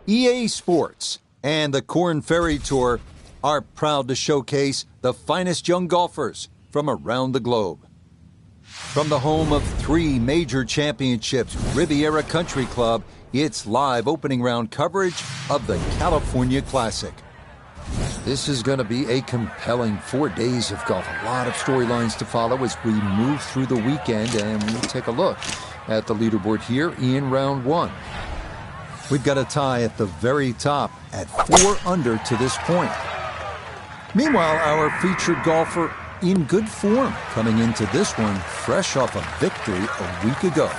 EA Sports and the Korn Ferry Tour are proud to showcase the finest young golfers from around the globe. From the home of 3 major championships, Riviera Country Club, it's live opening round coverage of the California Classic. This is going to be a compelling 4 days of golf. A lot of storylines to follow as we move through the weekend, and we'll take a look at the leaderboard here in round 1. We've got a tie at the very top at 4 under to this point. Meanwhile, our featured golfer in good form coming into this one fresh off a victory a week ago.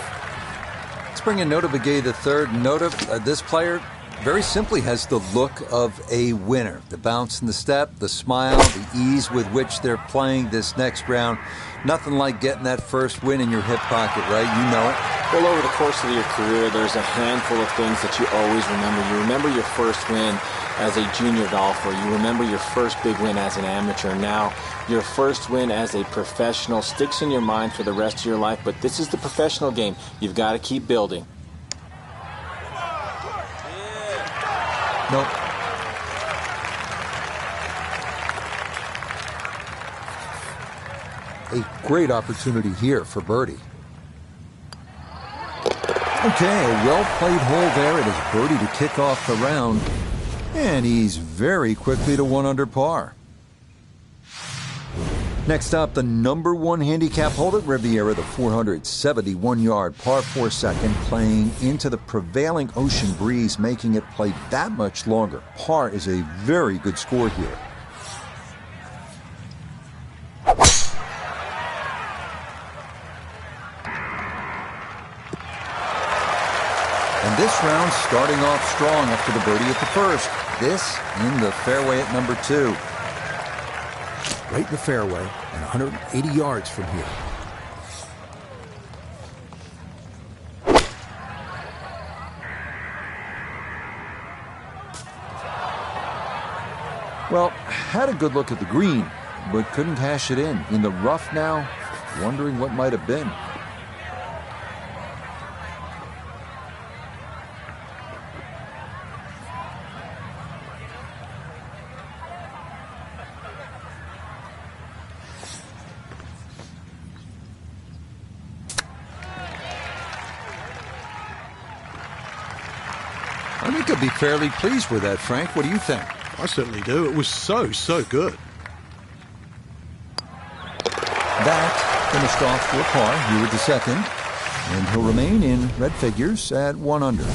Let's bring in Nota Begay III. Nota, this player very simply has the look of a winner. The bounce in the step, the smile, the ease with which they're playing this next round. Nothing like getting that first win in your hip pocket, right? You know it. Well, over the course of your career, there's a handful of things that you always remember. You remember your first win as a junior golfer. You remember your first big win as an amateur. Now, your first win as a professional sticks in your mind for the rest of your life, but this is the professional game. You've got to keep building. Nope. A great opportunity here for birdie. Okay, a well-played hole there. It is birdie to kick off the round. And he's very quickly to 1 under par. Next up, the number 1 handicap hole at Riviera, the 471-yard par 4 second, playing into the prevailing ocean breeze, making it play that much longer. Par is a very good score here. And this round starting off strong after the birdie at the first. This in the fairway at number 2. Right in the fairway and 180 yards from here. Well, had a good look at the green, but couldn't cash it in. In the rough now, wondering what might have been. I think I'd be fairly pleased with that, Frank. What do you think? I certainly do. It was so good. That finished off to a par here with the second, and he'll remain in red figures at 1 under.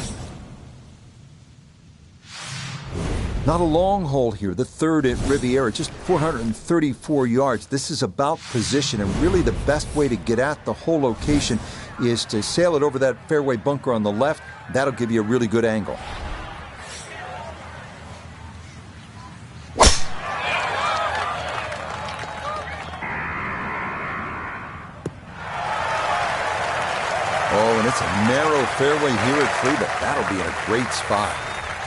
Not a long hole here, the third at Riviera, just 434 yards. This is about position, and really the best way to get at the whole location is to sail it over that fairway bunker on the left. That'll give you a really good angle. Oh, and it's a narrow fairway here at 3, but that'll be a great spot.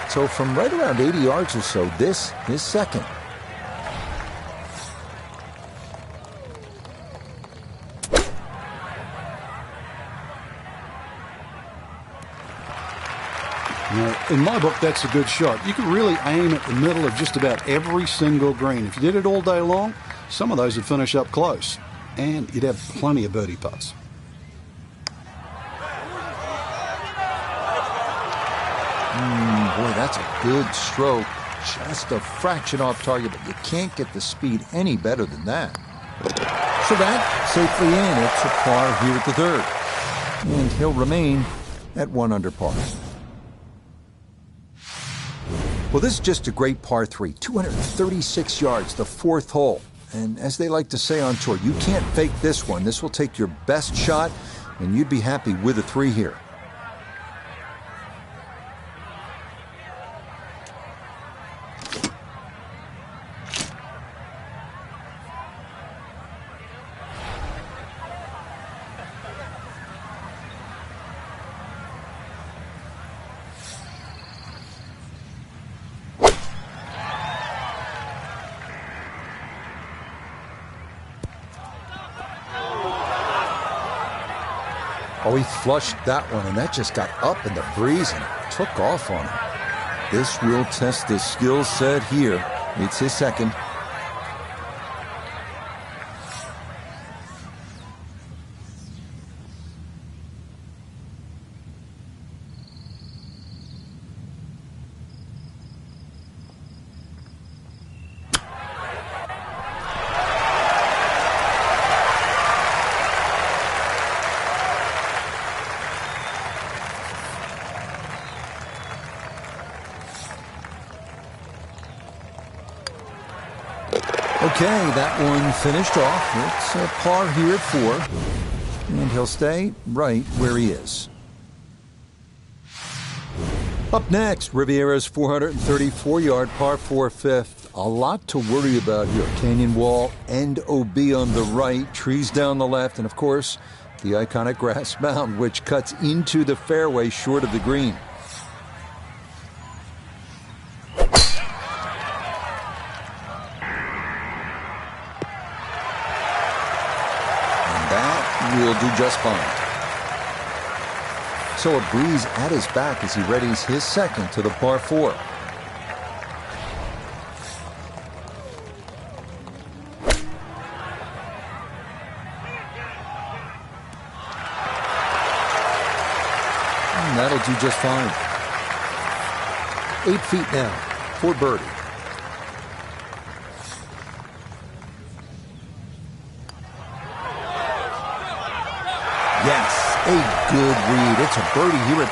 So from right around 80 yards or so, this is second. Now, in my book, that's a good shot. You can really aim at the middle of just about every single green. If you did it all day long, some of those would finish up close, and you'd have plenty of birdie putts. Boy, that's a good stroke. Just a fraction off target, but you can't get the speed any better than that. So that safely in. It's a par here at the third. And he'll remain at 1 under par. Well, this is just a great par 3. 236 yards, the 4th hole. And as they like to say on tour, you can't fake this one. This will take your best shot, and you'd be happy with a 3 here. Oh, he flushed that one, and that just got up in the breeze and took off on him. This will test the skill set here. It's his second. Okay, that one finished off. It's a par here at 4. And he'll stay right where he is. Up next, Riviera's 434-yard par 4 fifth. A lot to worry about here. Canyon wall and OB on the right, trees down the left, and of course, the iconic grass mound, which cuts into the fairway short of the green. Will do just fine. So a breeze at his back as he readies his second to the par 4. And that'll do just fine. 8 feet now for birdie. Yes, a good read. It's a birdie here at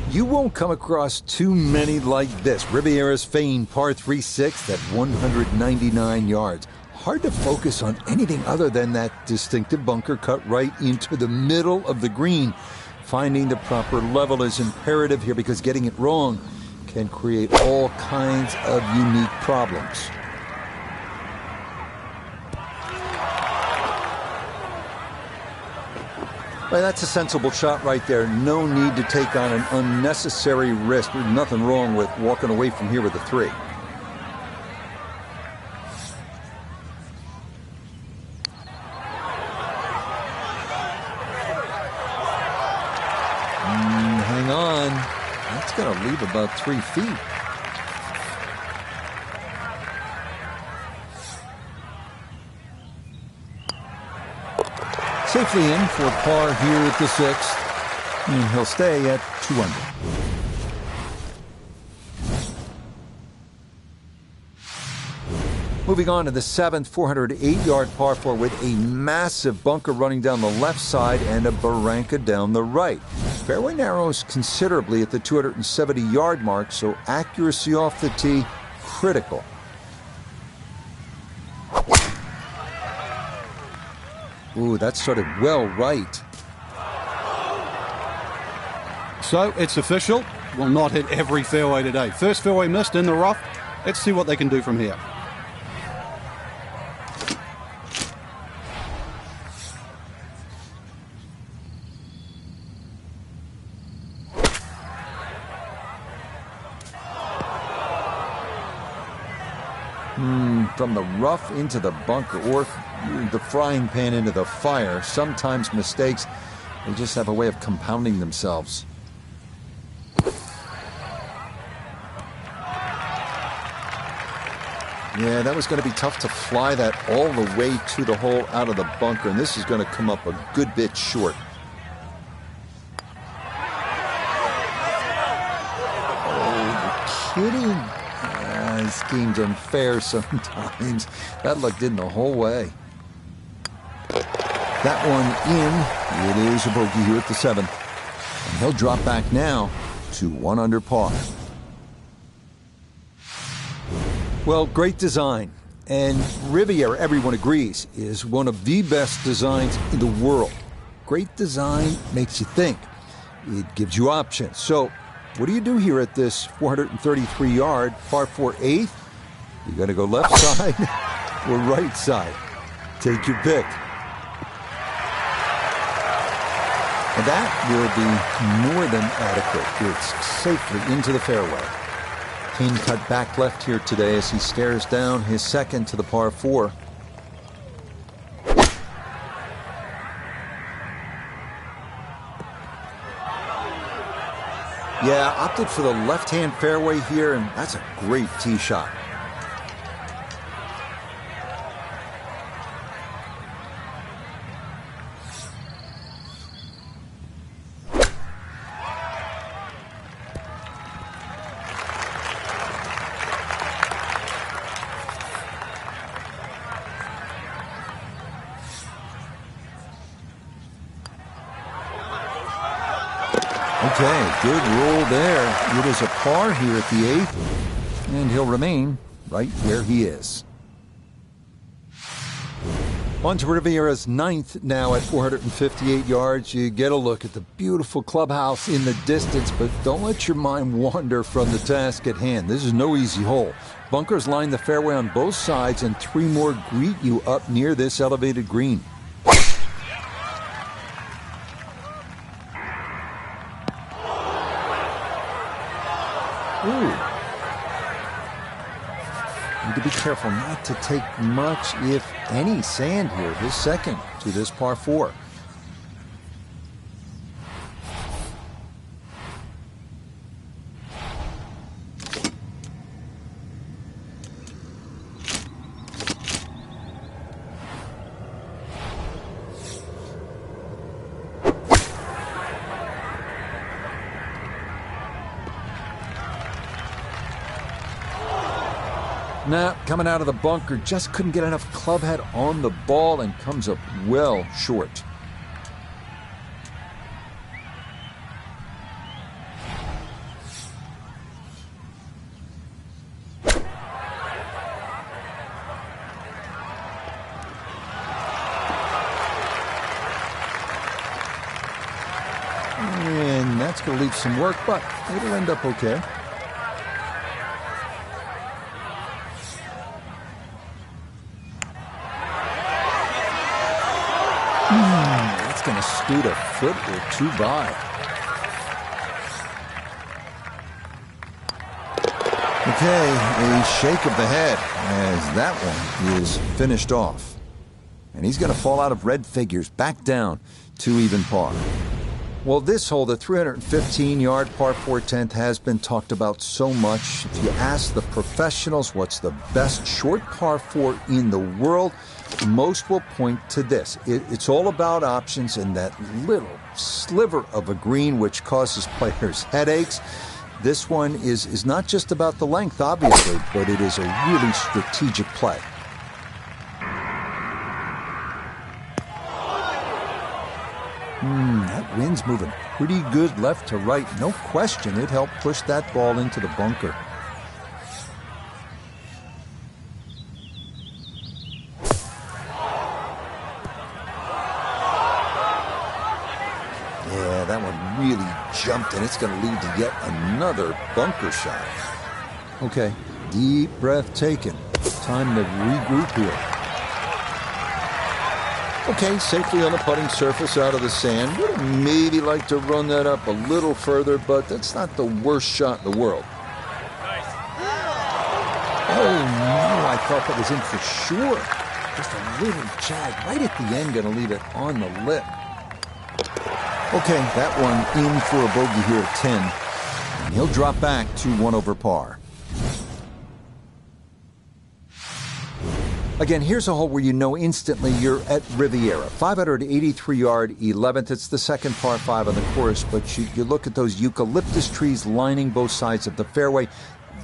5. You won't come across too many like this. Riviera's famed par 3/6 at 199 yards. Hard to focus on anything other than that distinctive bunker cut right into the middle of the green. Finding the proper level is imperative here because getting it wrong can create all kinds of unique problems. Well, that's a sensible shot right there. No need to take on an unnecessary risk. There's nothing wrong with walking away from here with a 3. Hang on. That's going to leave about 3 feet. Safely in for par here at the 6th, and he'll stay at 2 under. Moving on to the 7th, 408-yard par 4 with a massive bunker running down the left side and a barranca down the right. Fairway narrows considerably at the 270-yard mark, so accuracy off the tee critical. Ooh, that started well right. So it's official. Will not hit every fairway today. First fairway missed in the rough. Let's see what they can do from here. From the rough into the bunker or the frying pan into the fire. Sometimes mistakes, they just have a way of compounding themselves. Yeah, that was going to be tough to fly that all the way to the hole out of the bunker, and this is going to come up a good bit short. Oh, you're kidding. This game's unfair sometimes. That luck did the whole way. That one in. It is a bogey here at the 7th. And he'll drop back now to 1 under par. Well, great design. And Riviera, everyone agrees, is one of the best designs in the world. Great design makes you think. It gives you options. So, what do you do here at this 433-yard par 4 8th? You got to go left side or right side. Take your pick. And that will be more than adequate. It's safely into the fairway. Pin cut back left here today as he stares down his second to the par 4. Yeah, opted for the left-hand fairway here, and that's a great tee shot. Okay, good roll there. It is a par here at the 8th, and he'll remain right where he is. On to Riviera's 9th now at 458 yards. You get a look at the beautiful clubhouse in the distance, but don't let your mind wander from the task at hand. This is no easy hole. Bunkers line the fairway on both sides, and 3 more greet you up near this elevated green. Ooh. Need to be careful not to take much, if any, sand here. His second to this par 4. Now, coming out of the bunker, just couldn't get enough club head on the ball and comes up well short. And that's going to leave some work, but it'll end up okay. That's going to scoot a foot or 2 by. Okay, a shake of the head as that one is finished off. And he's going to fall out of red figures, back down to even par. Well, this hole, the 315-yard par 4 10th, has been talked about so much. If you ask the professionals what's the best short par 4 in the world, most will point to this. It's all about options and that little sliver of a green which causes players headaches. This one is not just about the length, obviously, but it is a really strategic play. That wind's moving pretty good left to right. No question it helped push that ball into the bunker. Yeah, that one really jumped, and it's going to lead to yet another bunker shot. Okay, deep breath taken. Time to regroup here. Okay, safely on the putting surface out of the sand. Would have maybe like to run that up a little further, but that's not the worst shot in the world. Nice. Oh, no, I thought that was in for sure. Just a little jag right at the end, going to leave it on the lip. Okay, that one in for a bogey here at 10. And he'll drop back to 1 over par. Again, here's a hole where you know instantly you're at Riviera. 583-yard 11th. It's the second par 5 on the course, but you look at those eucalyptus trees lining both sides of the fairway.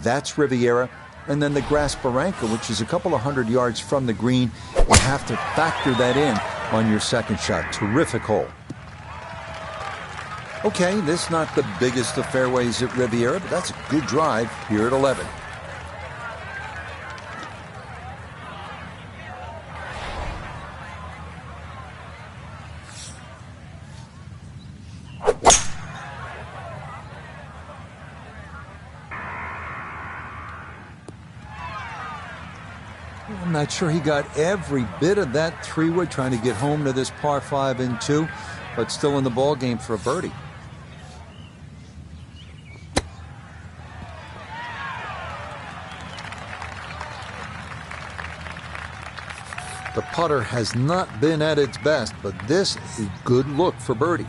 That's Riviera. And then the grass barranca, which is a couple of 100 yards from the green. You have to factor that in on your second shot. Terrific hole. Okay, this is not the biggest of fairways at Riviera, but that's a good drive here at 11. I'm not sure he got every bit of that 3-wood trying to get home to this par 5 in 2, but still in the ball game for a birdie. The putter has not been at its best, but this is a good look for birdie.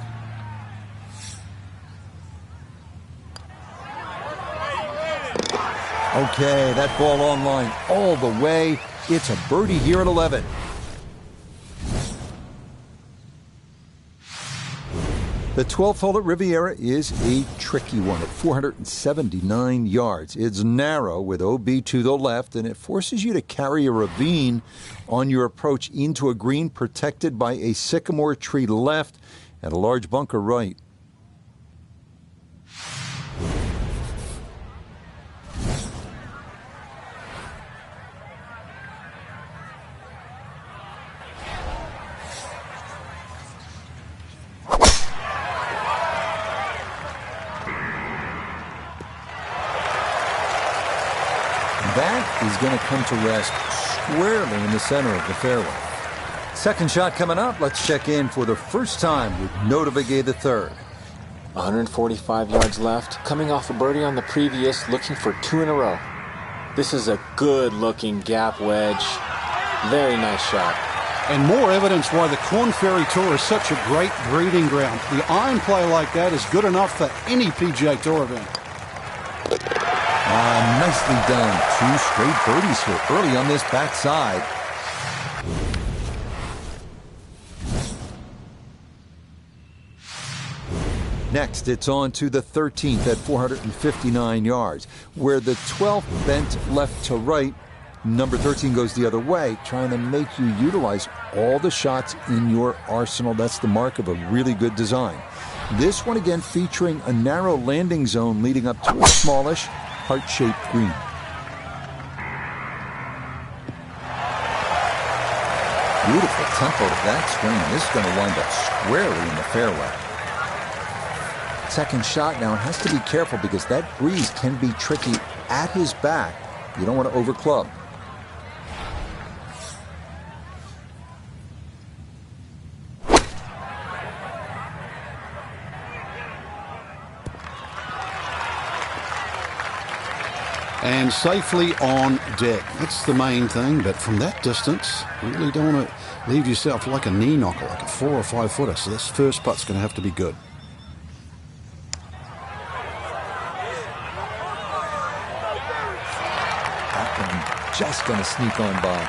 Okay, that ball on line all the way. It's a birdie here at 11. The 12th hole at Riviera is a tricky one at 479 yards. It's narrow with OB to the left, and it forces you to carry a ravine on your approach into a green protected by a sycamore tree left and a large bunker right. That is going to come to rest squarely in the center of the fairway. Second shot coming up. Let's check in for the first time with Notavigay III. 145 yards left, coming off a birdie on the previous, looking for 2 in a row. This is a good-looking gap wedge. Very nice shot. And more evidence why the Korn Ferry Tour is such a great breeding ground. The iron play like that is good enough for any PGA Tour event. Nicely done. 2 straight birdies here early on this backside. Next, it's on to the 13th at 459 yards, where the 12th bent left to right. Number 13 goes the other way, trying to make you utilize all the shots in your arsenal. That's the mark of a really good design. This one again featuring a narrow landing zone leading up to a smallish, heart-shaped green. Beautiful tempo to that swing. This is going to wind up squarely in the fairway. Second shot now, has to be careful because that breeze can be tricky at his back. You don't want to overclub. And safely on deck. That's the main thing, but from that distance, you really don't want to leave yourself like a knee knocker, like a 4 or 5 footer. So this first putt's going to have to be good. That one just going to sneak on by.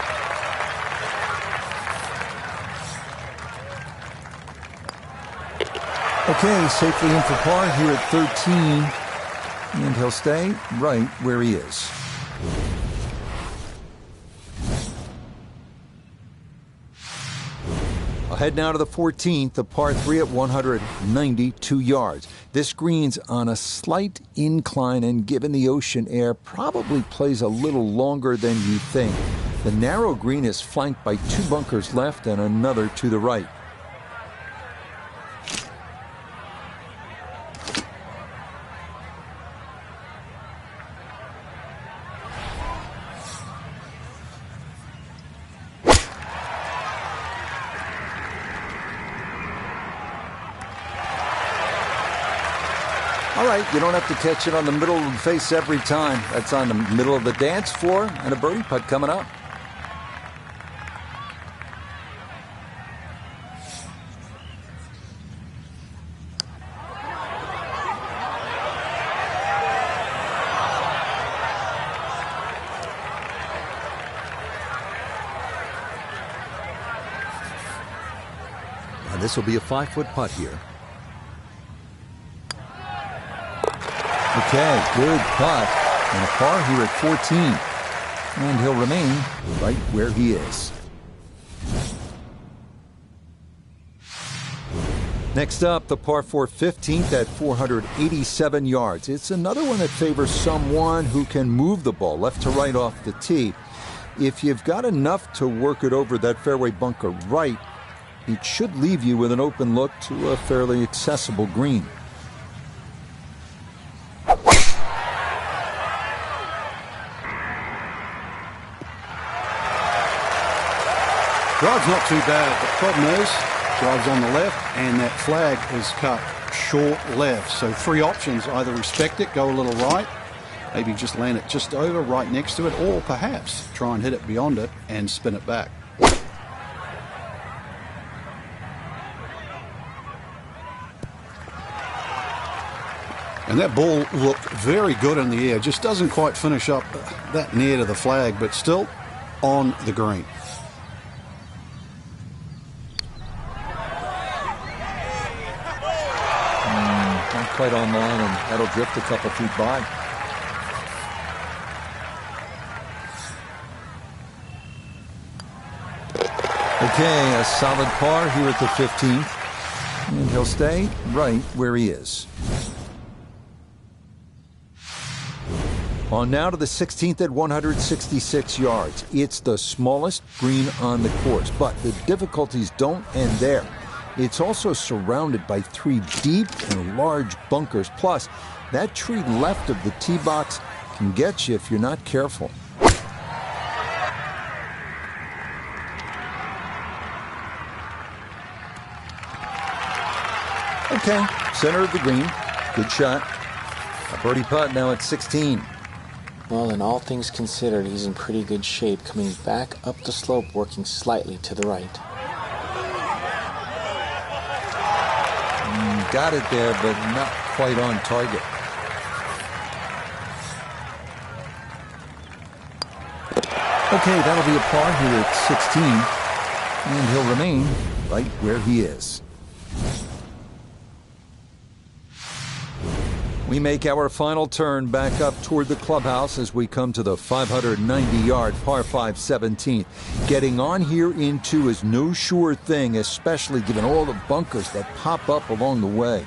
Okay, safely in for par here at 13. And he'll stay right where he is. Ahead now to the 14th, the par 3 at 192 yards. This green's on a slight incline, and given the ocean air, probably plays a little longer than you think. The narrow green is flanked by 2 bunkers left and another to the right. All right, you don't have to catch it on the middle of the face every time. That's on the middle of the dance floor, and a birdie putt coming up. And this will be a 5-foot putt here. Okay, good putt, and a par here at 14. And he'll remain right where he is. Next up, the par 4 15th at 487 yards. It's another one that favors someone who can move the ball left to right off the tee. If you've got enough to work it over that fairway bunker right, it should leave you with an open look to a fairly accessible green. Drive's not too bad. The problem is, drive's on the left, and that flag is cut short left. So 3 options: either respect it, go a little right, maybe just land it just over, right next to it, or perhaps try and hit it beyond it and spin it back. And that ball looked very good in the air. Just doesn't quite finish up that near to the flag, but still on the green. Not quite on line, and that'll drift a couple feet by. Okay, a solid par here at the 15th. And he'll stay right where he is. On now to the 16th at 166 yards. It's the smallest green on the course, but the difficulties don't end there. It's also surrounded by 3 deep and large bunkers. Plus, that tree left of the tee box can get you if you're not careful. Okay, center of the green. Good shot. A birdie putt now at 16. Well, in all things considered, he's in pretty good shape, coming back up the slope, working slightly to the right. Got it there, but not quite on target. Okay, that'll be a par here at 16, and he'll remain right where he is. We make our final turn back up toward the clubhouse as we come to the 590-yard par 5 17th. Getting on here in 2 is no sure thing, especially given all the bunkers that pop up along the way.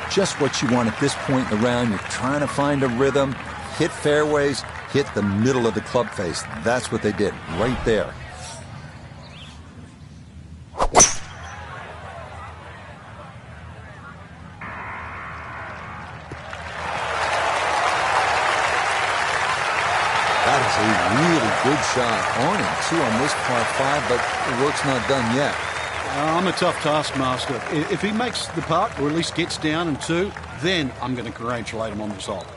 Just what you want at this point in the round. You're trying to find a rhythm, hit fairways, hit the middle of the club face. That's what they did right there. That is a really good shot. On and 2 on this par 5, but the work's not done yet. I'm a tough taskmaster. If he makes the putt, or at least gets down in 2, then I'm going to congratulate him on the result.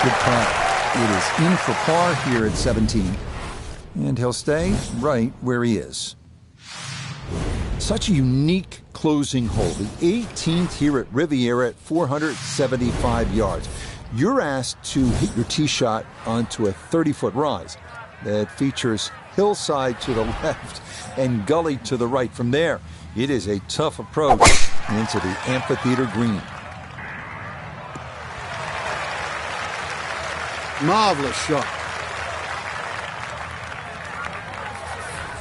Good putt. It is in for par here at 17. And he'll stay right where he is. Such a unique closing hole. The 18th here at Riviera at 475 yards. You're asked to hit your tee shot onto a 30-foot rise that features hillside to the left and gully to the right. From there, it is a tough approach into the amphitheater green. Marvelous shot.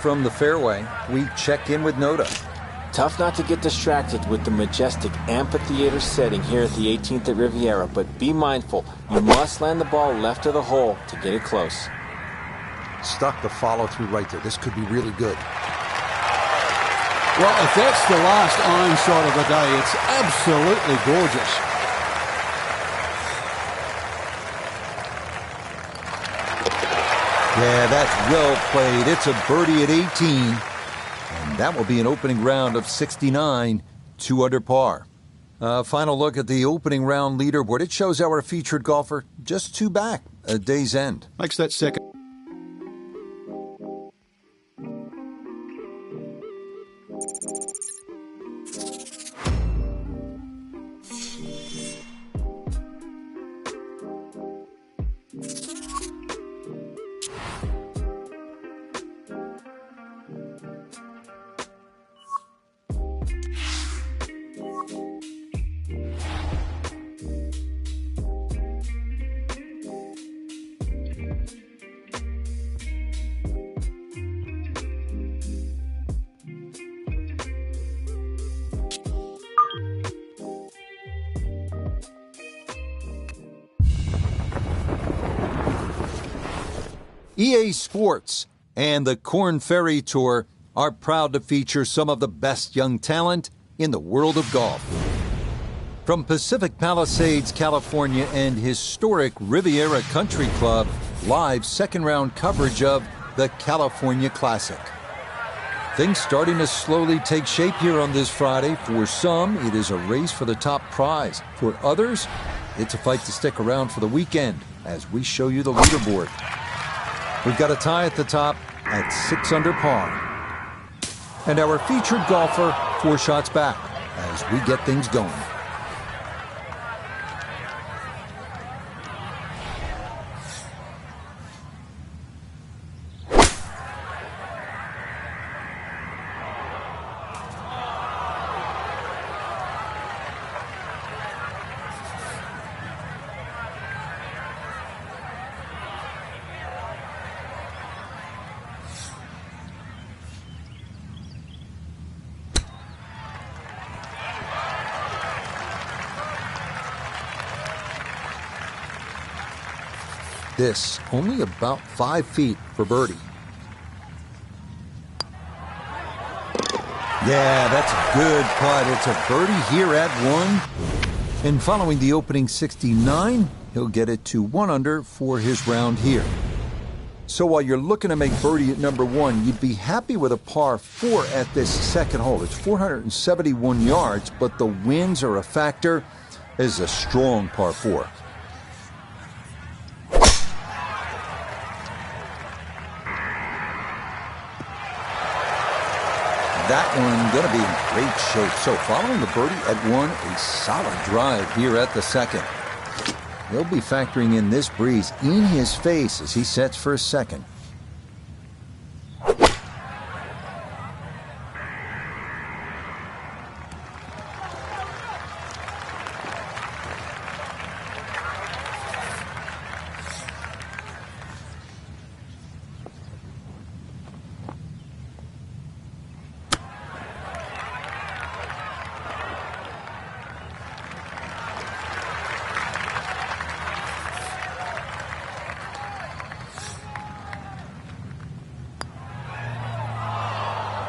From the fairway, we check in with Noda. Tough not to get distracted with the majestic amphitheater setting here at the 18th at Riviera, but be mindful, you must land the ball left of the hole to get it close. Stuck the follow-through right there. This could be really good. Well, if that's the last iron shot of the day, it's absolutely gorgeous. Yeah, that's well played. It's a birdie at 18. And that will be an opening round of 69, 2 under par. Final look at the opening round leaderboard. It shows our featured golfer just 2 back at day's end. Makes that second. EA Sports and the Korn Ferry Tour are proud to feature some of the best young talent in the world of golf. From Pacific Palisades, California, and historic Riviera Country Club, live second-round coverage of the California Classic. Things starting to slowly take shape here on this Friday. For some, it is a race for the top prize. For others, it's a fight to stick around for the weekend as we show you the leaderboard. We've got a tie at the top at 6 under par. And our featured golfer 4 shots back as we get things going. This only about 5 feet for birdie. Yeah, that's a good putt. It's a birdie here at 1. And following the opening 69, he'll get it to 1 under for his round here. So while you're looking to make birdie at number 1, you'd be happy with a par 4 at this second hole. It's 471 yards, but the winds are a factor. It is a strong par 4. That one going to be in great shape. So following the birdie at 1, a solid drive here at the second. He'll be factoring in this breeze in his face as he sets for a second.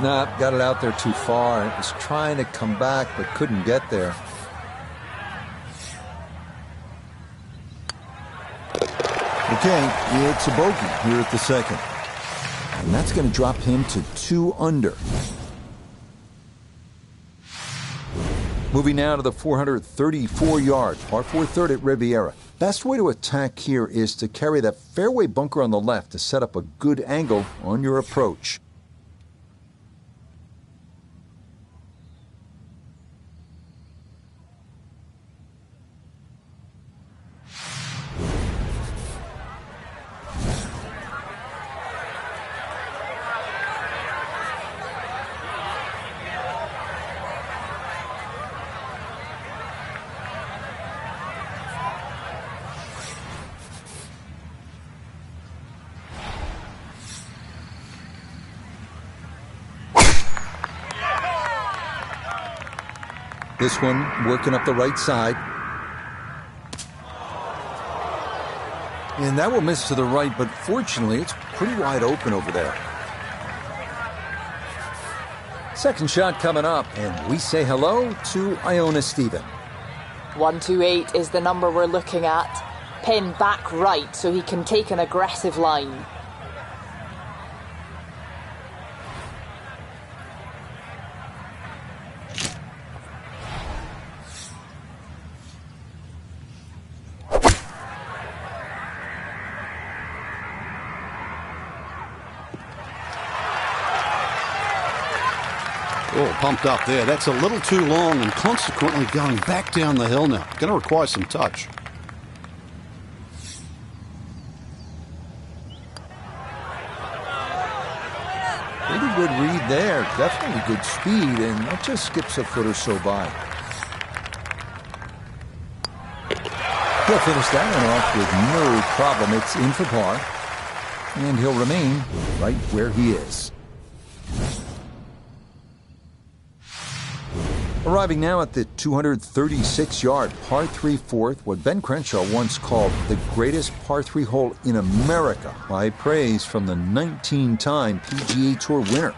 Nah, got it out there too far. It was trying to come back, but couldn't get there. Okay, it's a bogey here at the second. And that's going to drop him to 2 under. Moving now to the 434-yard par 4 third at Riviera. Best way to attack here is to carry that fairway bunker on the left to set up a good angle on your approach. This one working up the right side. And that will miss to the right, but fortunately it's pretty wide open over there. Second shot coming up, and we say hello to Iona Stephen. 128 is the number we're looking at. Pin back right so he can take an aggressive line. Oh, pumped up there. That's a little too long and consequently going back down the hill now. Going to require some touch. Pretty good read there. Definitely good speed, and that just skips a foot or so by. He'll finish that one off with no problem. It's in for par, and he'll remain right where he is. Arriving now at the 236-yard par 3 fourth, what Ben Crenshaw once called the greatest par 3 hole in America. High praise from the 19-time PGA Tour winner.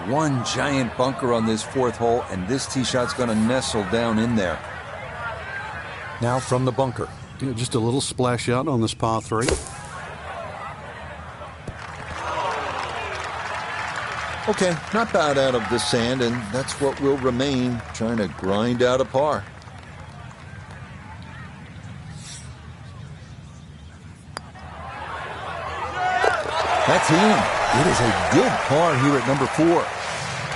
One giant bunker on this fourth hole, and this tee shot's going to nestle down in there. Now from the bunker. Just a little splash out on this par 3. Okay, not bad out of the sand, and that's what will remain, trying to grind out a par. That's in. It is a good par here at number 4.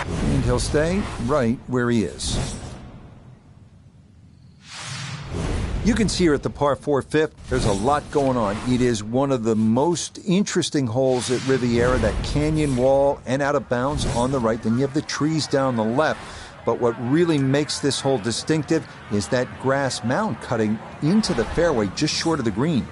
And he'll stay right where he is. You can see here at the par 4 fifth, there's a lot going on. It is one of the most interesting holes at Riviera, that canyon wall and out of bounds on the right. Then you have the trees down the left. But what really makes this hole distinctive is that grass mound cutting into the fairway just short of the green.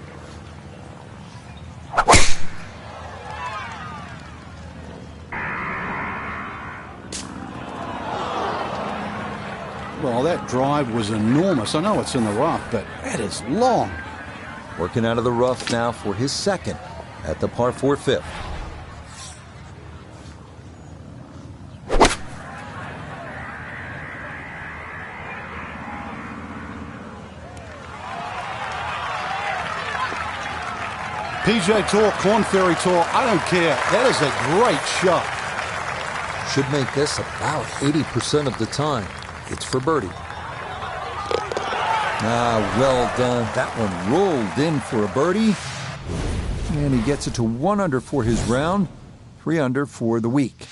Well, that drive was enormous. I know it's in the rough, but that is long. Working out of the rough now for his second at the par 4 fifth. PGA Tour, Korn Ferry Tour, I don't care. That is a great shot. Should make this about 80% of the time. It's for birdie. Well done. That one rolled in for a birdie. And he gets it to 1 under for his round, 3 under for the week.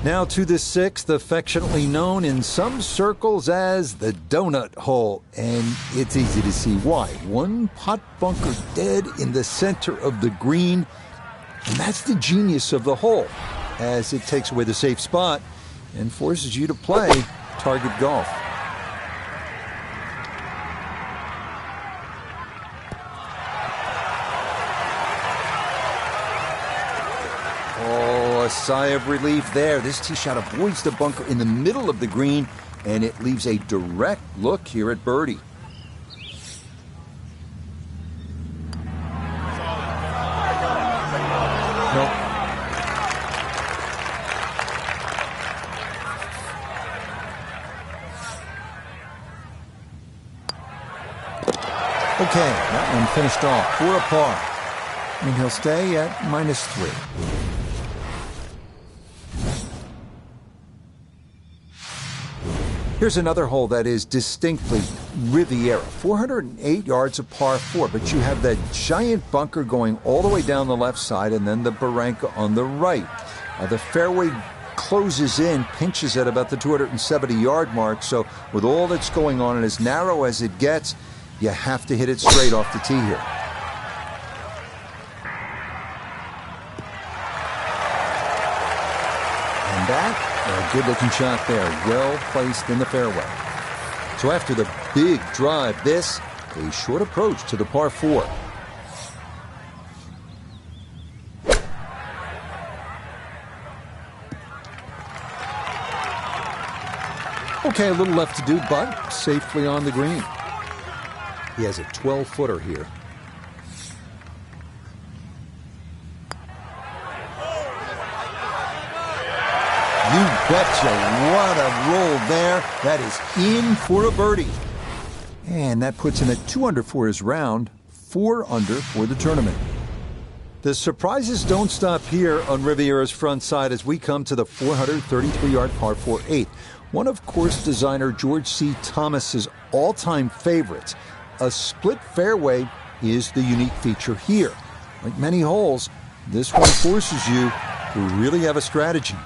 Now to the 6th, affectionately known in some circles as the donut hole. And it's easy to see why. One pot bunker dead in the center of the green. And that's the genius of the hole, as it takes away the safe spot and forces you to play target golf. Oh, a sigh of relief there. This tee shot avoids the bunker in the middle of the green, and it leaves a direct look here at birdie. Nope. Okay, that one finished off for a par. And he'll stay at -3. Here's another hole that is distinctly Riviera. 408 yards of par 4, but you have that giant bunker going all the way down the left side and then the barranca on the right. The fairway closes in, pinches at about the 270-yard mark, so with all that's going on and as narrow as it gets, you have to hit it straight off the tee here. And that, a good-looking shot there, well placed in the fairway. So after the big drive, this, a short approach to the par 4. Okay, a little left to do, but safely on the green. He has a 12-footer here. You betcha. What a roll there. That is in for a birdie. And that puts him at 2 under for his round, 4 under for the tournament. The surprises don't stop here on Riviera's front side as we come to the 433-yard par 4 8th. One of course designer George C. Thomas's all-time favorites. A split fairway is the unique feature here. Like many holes, this one forces you to really have a strategy.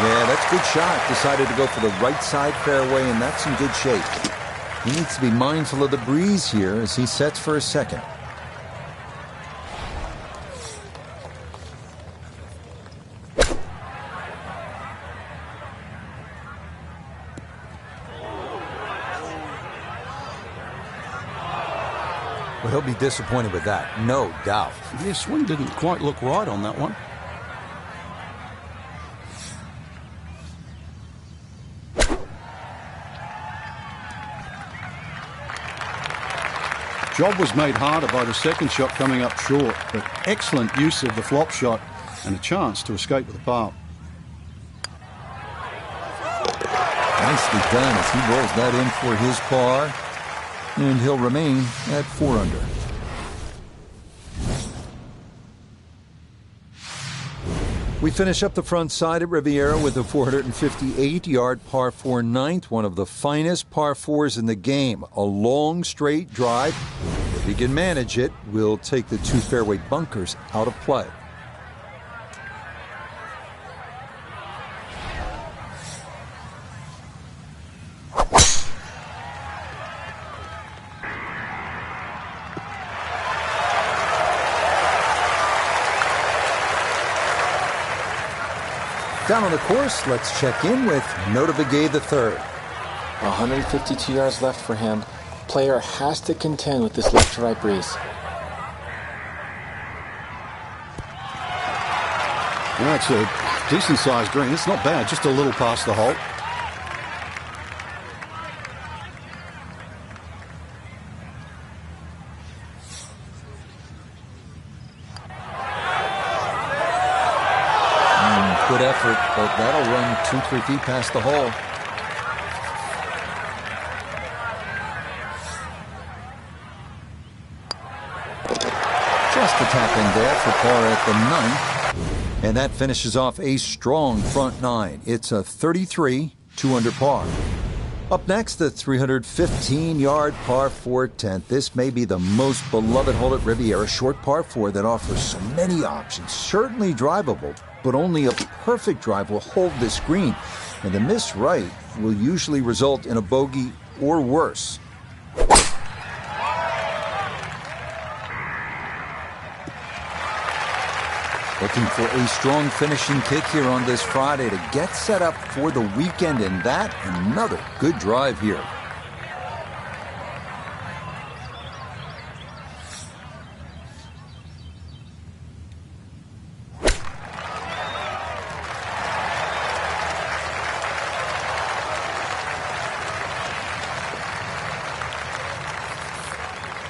Yeah, that's a good shot. Decided to go for the right side fairway, and that's in good shape. He needs to be mindful of the breeze here as he sets for his second. Well, he'll be disappointed with that, no doubt. Yeah, swing didn't quite look right on that one. Job was made harder by the second shot coming up short, but excellent use of the flop shot and a chance to escape with a par. Nicely done as he rolls that in for his par, and he'll remain at 4 under. We finish up the front side at Riviera with a 458-yard par 4 ninth, one of the finest par 4s in the game. A long, straight drive. If he can manage it, we'll take the 2 fairway bunkers out of play. Down on the course, let's check in with Nota Begay III. 152 yards left for him. Player has to contend with this left to right breeze. That's a decent sized green. It's not bad, just a little past the hole. Good effort, but that'll run 2-3 feet past the hole. Just a tap in there for par at the 9th. And that finishes off a strong front 9. It's a 33, 2 under par. Up next, the 315-yard par 4 10th. This may be the most beloved hole at Riviera, short par 4 that offers so many options. Certainly drivable, but only a perfect drive will hold this green. And the miss right will usually result in a bogey or worse. Looking for a strong finishing kick here on this Friday to get set up for the weekend, and that another good drive here.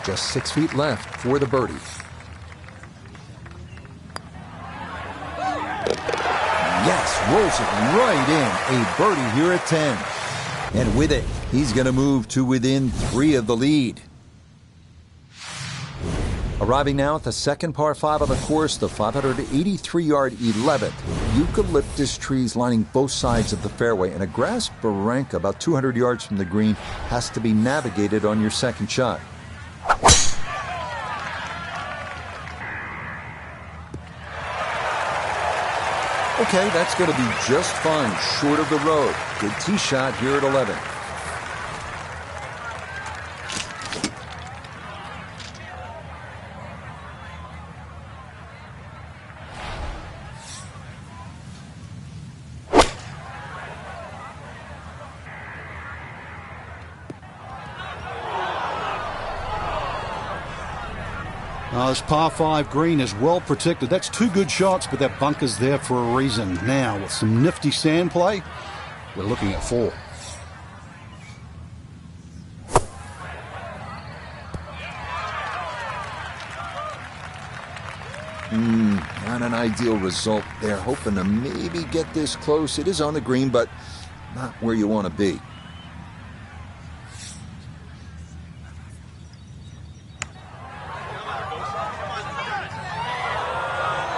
Just 6 feet left for the birdie. Yes, rolls it right in. A birdie here at 10. And with it, he's going to move to within 3 of the lead. Arriving now at the second par 5 on the course, the 583-yard 11th. Eucalyptus trees lining both sides of the fairway, and a grass barranca about 200 yards from the green has to be navigated on your second shot. Okay, that's going to be just fine, short of the road. Good tee shot here at 11. This par 5 green is well protected. That's 2 good shots, but that bunker's there for a reason. Now, with some nifty sand play, we're looking at 4. Not an ideal result there. Hoping to maybe get this close. It is on the green, but not where you want to be.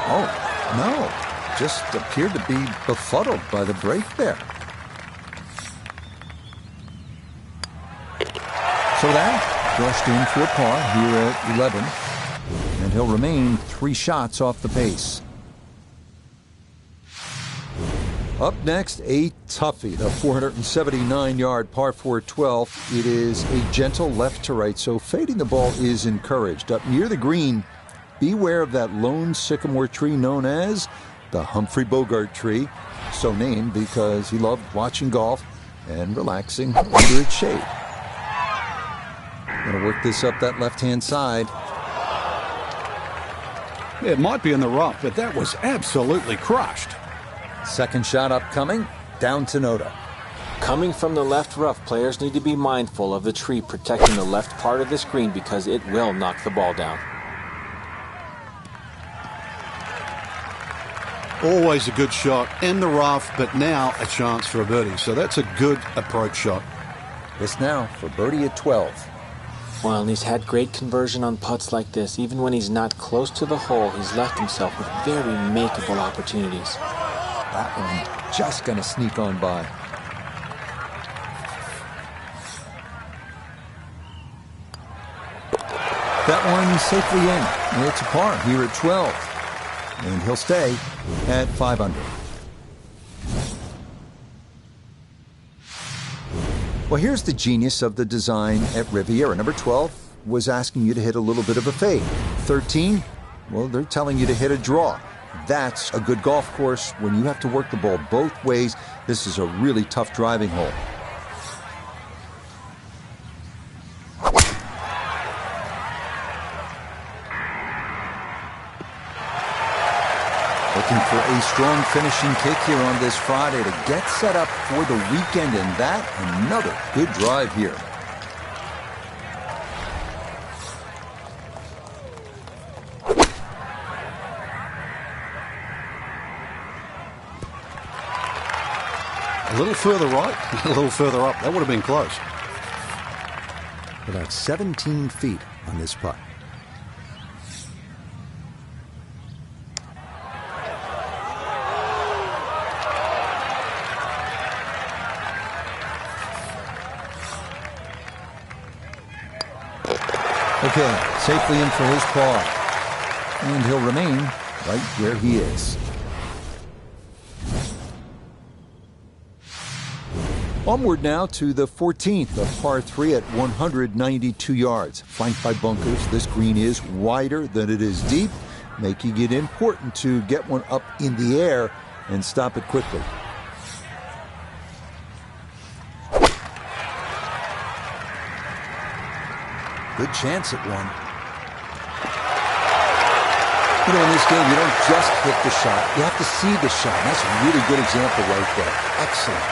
Oh, no. Just appeared to be befuddled by the break there. So that brushed in for a par here at 11. And he'll remain 3 shots off the pace. Up next, a toughie, the 479-yard par 4 12. It is a gentle left to right, so fading the ball is encouraged. Up near the green, beware of that lone sycamore tree known as the Humphrey Bogart tree, so named because he loved watching golf and relaxing under its shade. Gonna work this up that left-hand side. It might be in the rough, but that was absolutely crushed. Second shot upcoming, down to Noda. Coming from the left rough, players need to be mindful of the tree protecting the left part of this green because it will knock the ball down. Always a good shot in the rough, but now a chance for a birdie. So that's a good approach shot. This now for birdie at 12. Well, and he's had great conversion on putts like this. Even when he's not close to the hole, he's left himself with very makeable opportunities. That one just gonna sneak on by. That one safely in. It's a par here at 12. And he'll stay at 5 under. Well, here's the genius of the design at Riviera. Number 12 was asking you to hit a little bit of a fade. 13, well, they're telling you to hit a draw. That's a good golf course when you have to work the ball both ways. This is a really tough driving hole. Looking for a strong finishing kick here on this Friday to get set up for the weekend, and that another good drive here. A little further right, a little further up. That would have been close. About 17 feet on this putt. Okay, safely in for his par. And he'll remain right where he is. Onward now to the 14th of par 3 at 192 yards. Flanked by bunkers, this green is wider than it is deep, making it important to get one up in the air and stop it quickly. Good chance at one. You know, in this game, you don't just hit the shot. You have to see the shot. That's a really good example right there. Excellent.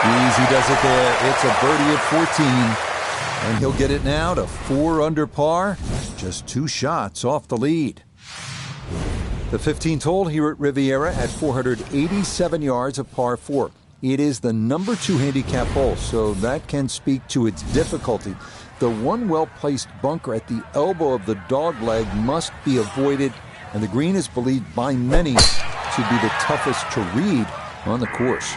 Easy does it there. It's a birdie at 14. And he'll get it now to 4 under par. Just 2 shots off the lead. The 15th hole here at Riviera at 487 yards of par 4. It is the number 2 handicap hole, so that can speak to its difficulty. The one well-placed bunker at the elbow of the dogleg must be avoided, and the green is believed by many to be the toughest to read on the course.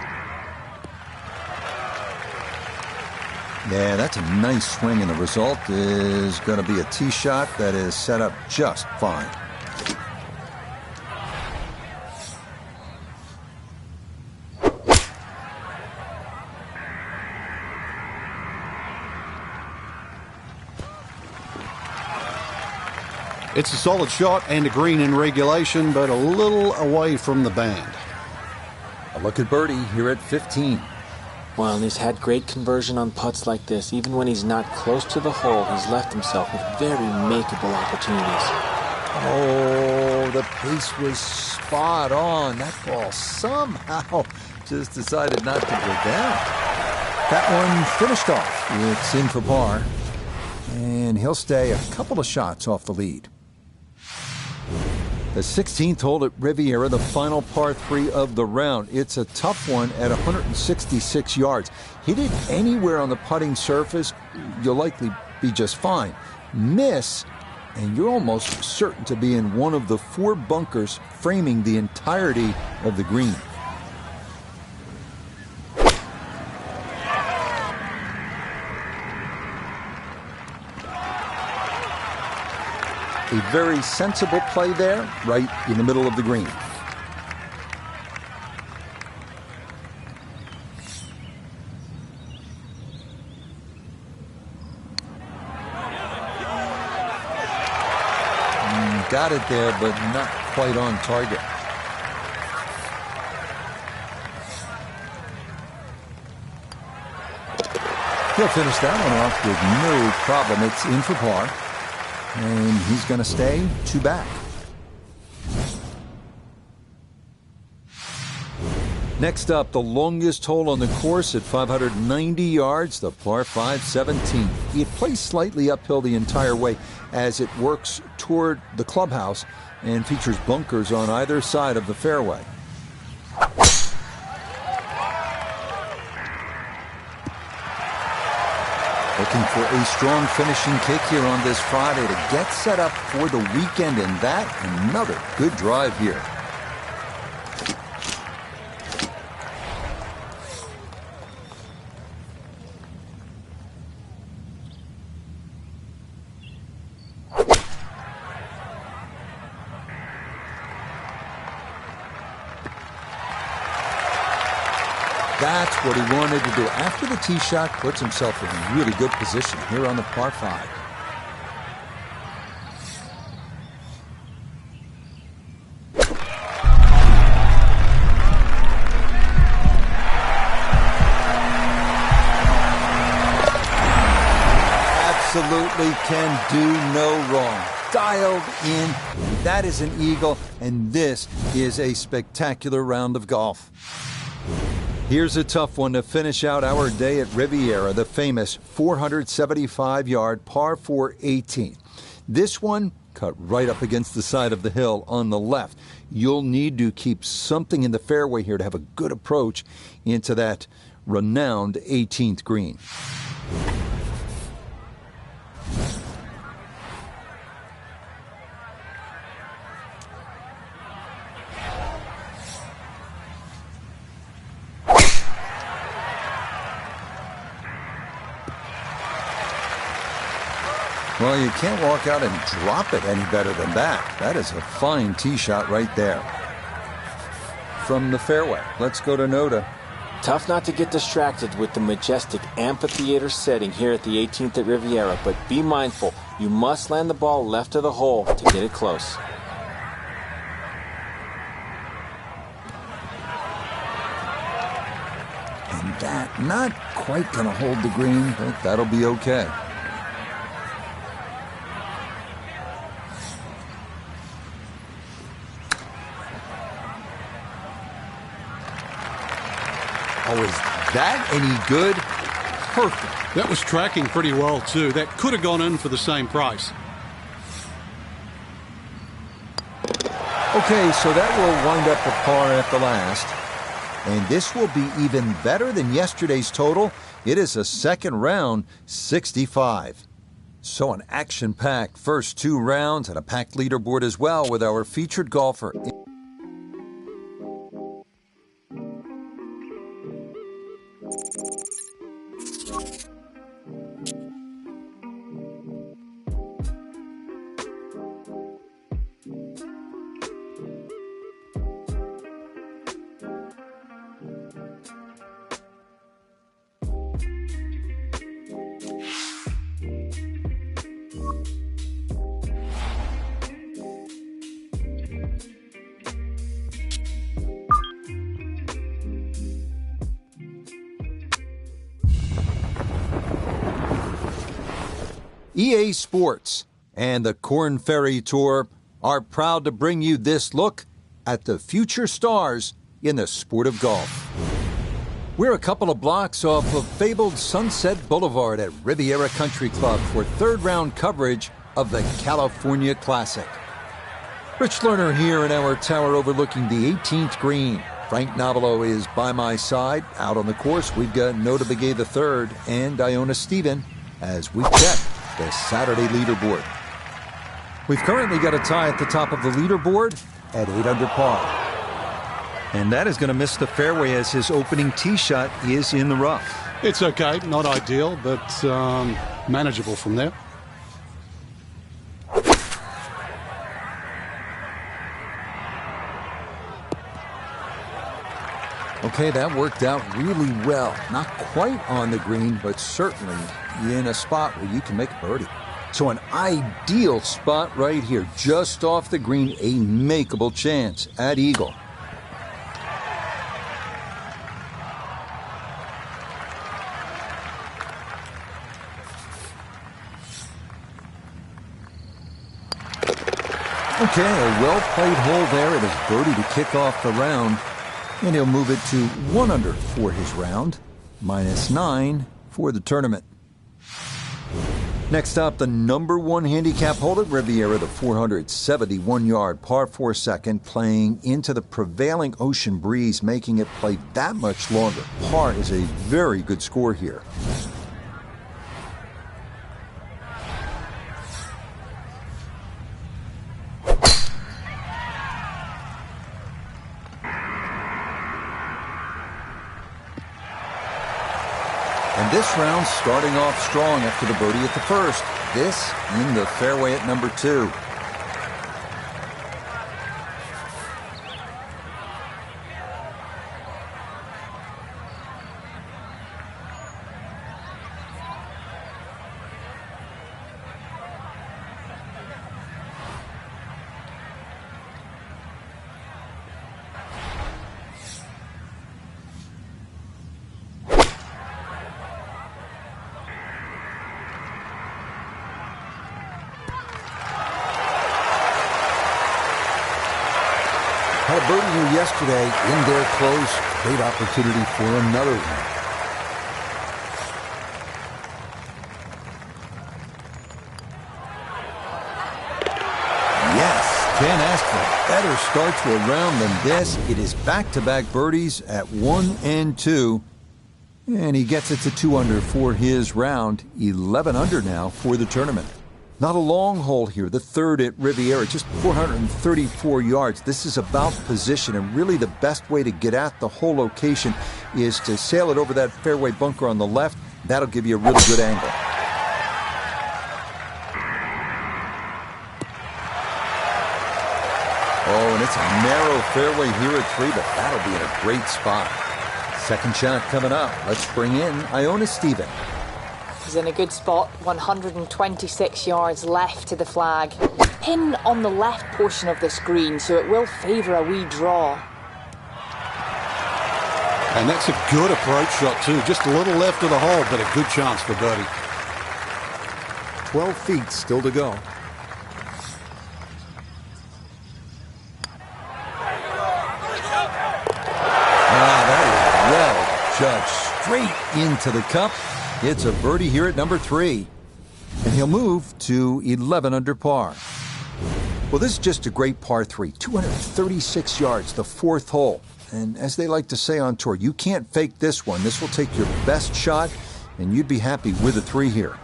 Yeah, that's a nice swing, and the result is going to be a tee shot that is set up just fine. It's a solid shot and a green in regulation, but a little away from the band. A look at birdie here at 15. Well, and he's had great conversion on putts like this. Even when he's not close to the hole, he's left himself with very makeable opportunities. Oh, the pace was spot on. That ball somehow just decided not to go down. That one finished off. It's in for par. And he'll stay a couple of shots off the lead. The 16th hole at Riviera, the final par 3 of the round. It's a tough one at 166 yards. Hit it anywhere on the putting surface, you'll likely be just fine. Miss, and you're almost certain to be in one of the 4 bunkers framing the entirety of the green. A very sensible play there, right in the middle of the green. Got it there, but not quite on target. He'll finish that one off with no problem. It's in for par. And he's going to stay 2 back. Next up, the longest hole on the course at 590 yards, the par 5 17. It plays slightly uphill the entire way as it works toward the clubhouse and features bunkers on either side of the fairway. Looking for a strong finishing kick here on this Friday to get set up for the weekend, and that another good drive here. That's what he wanted to do. After the tee shot, puts himself in a really good position here on the par 5. Absolutely can do no wrong. Dialed in. That is an eagle, and this is a spectacular round of golf. Here's a tough one to finish out our day at Riviera, the famous 475-yard par 4 18. This one cut right up against the side of the hill on the left. You'll need to keep something in the fairway here to have a good approach into that renowned 18th green. Well, you can't walk out and drop it any better than that. That is a fine tee shot right there. From the fairway, let's go to Noda. Tough not to get distracted with the majestic amphitheater setting here at the 18th at Riviera, but be mindful, you must land the ball left of the hole to get it close. And that not quite going to hold the green, but that'll be okay. Oh, is that any good? Perfect. That was tracking pretty well, too. That could have gone in for the same price. Okay, so that will wind up a par at the last. And this will be even better than yesterday's total. It is a second round, 65. So an action-packed first 2 rounds and a packed leaderboard as well with our featured golfer. EA Sports and the Korn Ferry Tour are proud to bring you this look at the future stars in the sport of golf. We're a couple of blocks off of fabled Sunset Boulevard at Riviera Country Club for third round coverage of the California Classic. Rich Lerner here in our tower overlooking the 18th green. Frank Novelo is by my side. Out on the course, we've got Nota Begay III and Iona Stephen as we check the Saturday leaderboard. We've currently got a tie at the top of the leaderboard at 8 under par. And that is going to miss the fairway as his opening tee shot is in the rough. It's okay, not ideal, but manageable from there. Okay, that worked out really well. Not quite on the green, but certainly in a spot where you can make a birdie. So an ideal spot right here, just off the green, a makeable chance at eagle. Okay, a well-played hole there. It is birdie to kick off the round. And he'll move it to 1 under for his round. -9 for the tournament. Next up, the number 1 handicap hole at Riviera, the 471-yard par 4 second, playing into the prevailing ocean breeze, making it play that much longer. Par is a very good score here. And this round starting off strong after the birdie at the first. This in the fairway at number 2. Had a birdie here yesterday, in there close. Great opportunity for another one. Yes, can't ask for a better start to a round than this. It is back-to-back birdies at 1 and 2. And he gets it to 2 under for his round. 11 under now for the tournament. Not a long hole here, the third at Riviera, just 434 yards. This is about position, and really the best way to get at the whole location is to sail it over that fairway bunker on the left. That'll give you a really good angle. Oh, and it's a narrow fairway here at 3, but that'll be in a great spot. Second shot coming up. Let's bring in Iona Stephen. He's in a good spot, 126 yards left to the flag. Pin on the left portion of this green, so it will favour a wee draw. And that's a good approach shot too. Just a little left of the hole, but a good chance for birdie. 12 feet still to go. That is well judged. Straight into the cup. It's a birdie here at number 3. And he'll move to 11 under par. Well, this is just a great par 3. 236 yards, the 4th hole. And as they like to say on tour, you can't fake this one. This will take your best shot, and you'd be happy with a 3 here.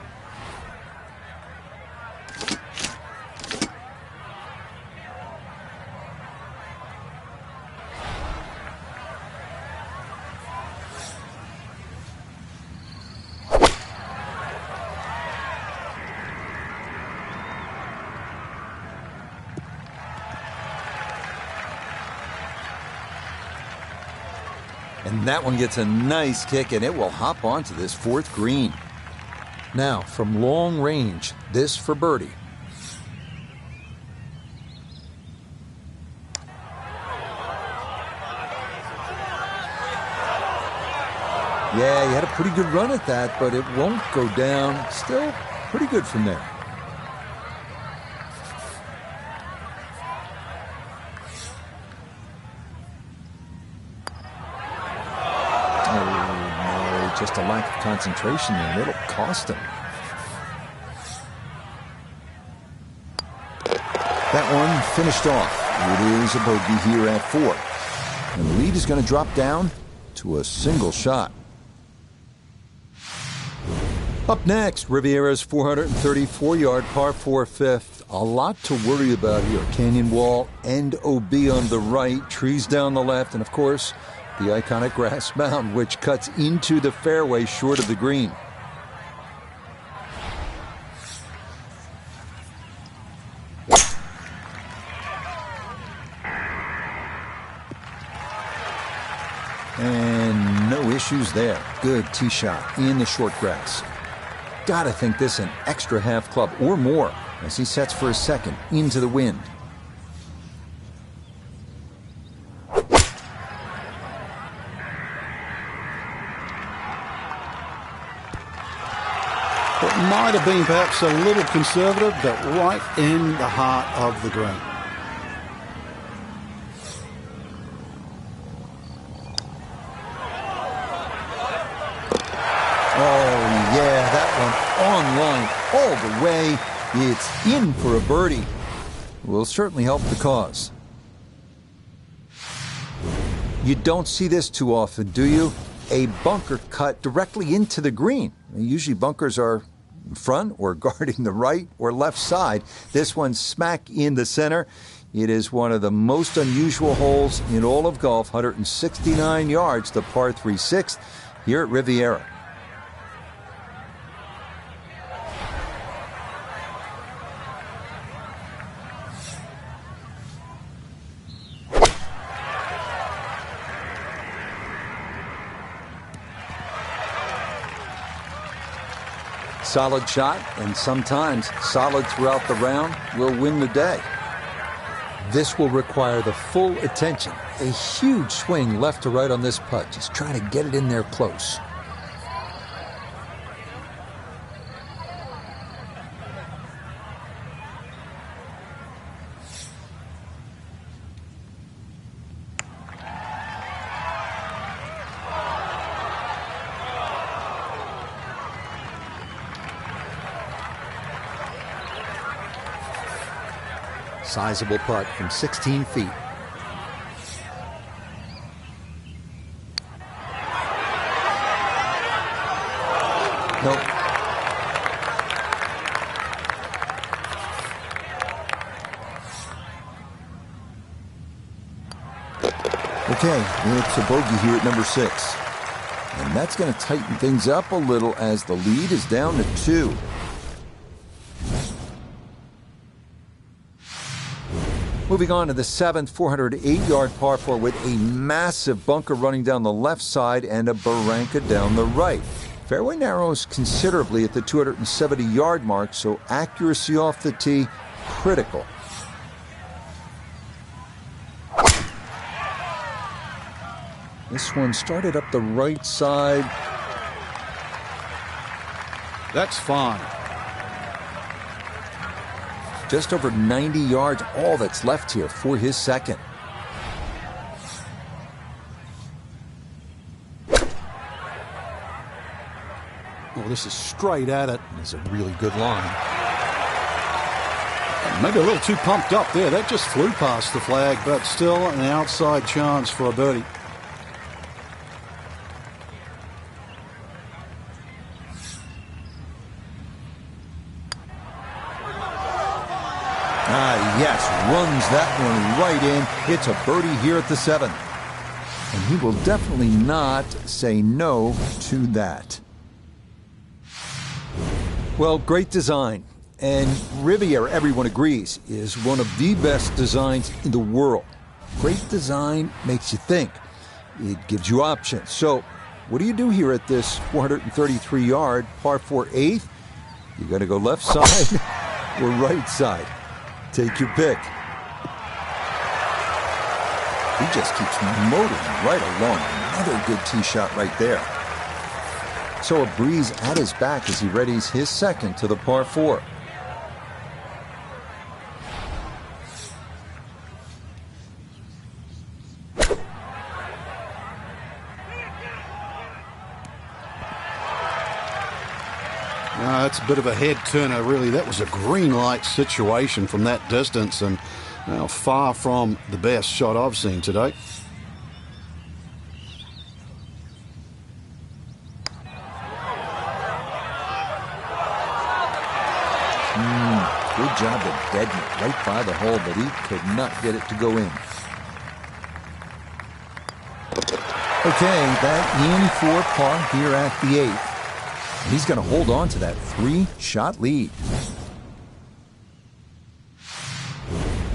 And that one gets a nice kick, and it will hop onto this 4th green. Now, from long range, this for birdie. Yeah, he had a pretty good run at that, but it won't go down. Still pretty good from there. Just a lack of concentration there. It'll cost him. That one finished off. It is a bogey here at 4. And the lead is going to drop down to a single shot. Up next, Riviera's 434-yard par 4 5th. A lot to worry about here. Canyon wall and OB on the right, trees down the left, and of course, the iconic grass mound, which cuts into the fairway short of the green. And no issues there. Good tee shot in the short grass. Gotta think this an extra half club or more as he sets for a second into the wind. It might have been perhaps a little conservative, but right in the heart of the green. all the way. It's in for a birdie. Will certainly help the cause. You don't see this too often, do you? A bunker cut directly into the green. Usually bunkers are in front or guarding the right or left side. This one's smack in the center. It is one of the most unusual holes in all of golf, 169 yards, the par 3 6th here at Riviera. Solid shot, and sometimes solid throughout the round, will win the day. This will require the full attention. A huge swing left to right on this putt. Just trying to get it in there close. Sizable putt from 16 feet. Nope. Okay, it's a bogey here at number 6. And that's going to tighten things up a little as the lead is down to 2. Moving on to the 7th, 408-yard par 4 with a massive bunker running down the left side and a barranca down the right. Fairway narrows considerably at the 270-yard mark, so accuracy off the tee, critical. This one started up the right side. That's fine. Just over 90 yards, all that's left here for his second. Well, this is straight at it. It's a really good line. Maybe a little too pumped up there. That just flew past the flag, but still an outside chance for a birdie. Yes, runs that one right in. It's a birdie here at the 7th. And he will definitely not say no to that. Well, great design. And Riviera, everyone agrees, is one of the best designs in the world. Great design makes you think. It gives you options. So, what do you do here at this 433-yard par 4 8th? You got to go left side or right side. Take your pick. He just keeps motoring right along. Another good tee shot right there. So a breeze at his back as he readies his second to the par 4. That's a bit of a head turner, really. That was a green light situation from that distance, and far from the best shot I've seen today. Good job of deading it right by the hole, but he could not get it to go in. Okay, that in for par here at the 8th. He's going to hold on to that 3-shot lead.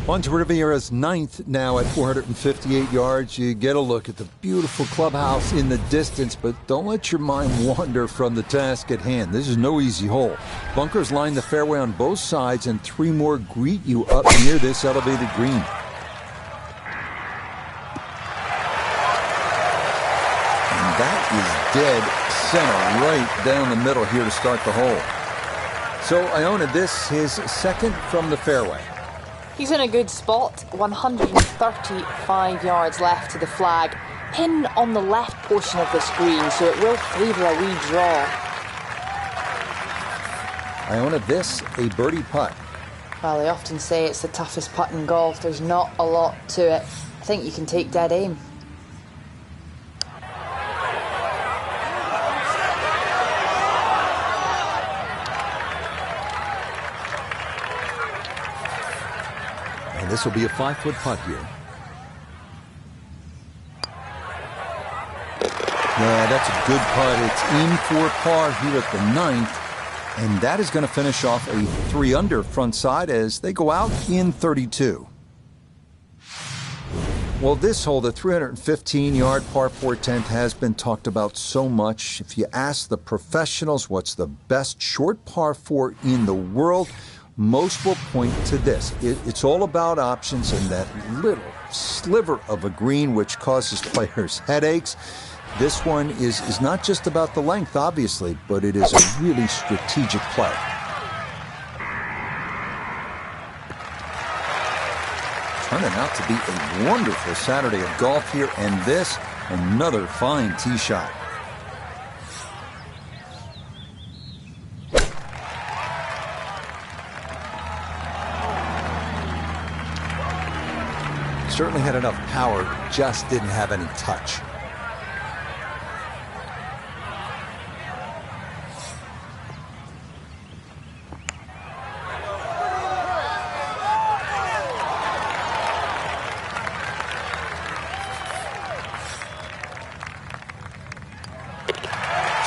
On to Riviera's 9th now at 458 yards. You get a look at the beautiful clubhouse in the distance, but don't let your mind wander from the task at hand. This is no easy hole. Bunkers line the fairway on both sides, and 3 more greet you up near this elevated green. And that is dead center, right down the middle here to start the hole. So Iona, this his second from the fairway. He's in a good spot, 135 yards left to the flag. Pin on the left portion of this green, so it will favour a wee draw. Iona, this a birdie putt. Well, they often say it's the toughest putt in golf. There's not a lot to it. I think you can take dead aim. And this will be a 5-foot putt here. Yeah, that's a good putt. It's in for par here at the 9th. And that is going to finish off a 3-under front side as they go out in 32. Well, this hole, the 315-yard par 4 10th, has been talked about so much. If you ask the professionals what's the best short par 4 in the world, most will point to this. It's all about options and that little sliver of a green which causes players headaches. This one is not just about the length, obviously, but it is a really strategic play. Turning out to be a wonderful Saturday of golf here, and this, another fine tee shot. Certainly had enough power, just didn't have any touch.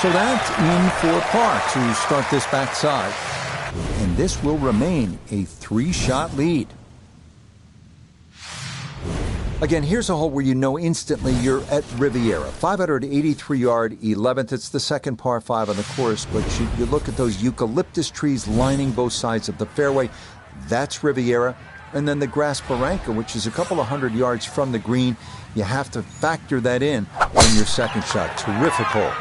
So that's in for par to start this backside. And this will remain a 3-shot lead. Again, here's a hole where you know instantly you're at Riviera. 583-yard 11th. It's the second par 5 on the course, but you look at those eucalyptus trees lining both sides of the fairway. That's Riviera. And then the grass barranca, which is a couple of 100 yards from the green. You have to factor that in on your second shot. Terrific hole.